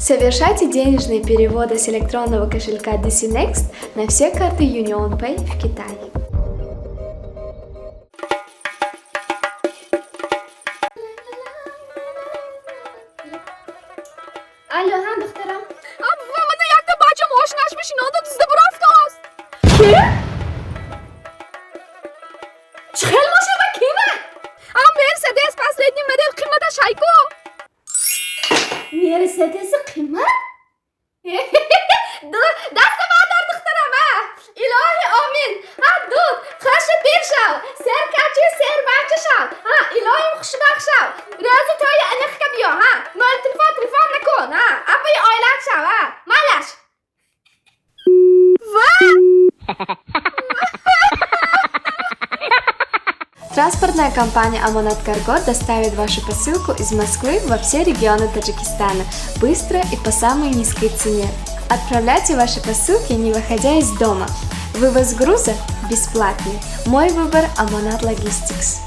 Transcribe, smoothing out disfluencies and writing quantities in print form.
Совершайте денежные переводы с электронного кошелька DC Next на все карты UnionPay в Китае. Alo, ha دخترم. من یک تا بچه ماشنش بشین آن تو زده براست کاست چه خیلی ماشه و کیمه؟ مرسدس پس ریدنی مدل قیمتش هایکو مرسدس قیمت؟ دست مادر دخترم الهی آمین دود خوش بیر شو سر کچی سر بچه شو الهی خوش بخشو رازی تای انخ که بیا مال تلفون نکن ابای آیلک شو مالش Транспортная компания Amonat Cargo доставит вашу посылку из Москвы во все регионы Таджикистана быстро и по самой низкой цене. Отправляйте ваши посылки, не выходя из дома. Вывоз груза бесплатный. Мой выбор Amonat Logistics.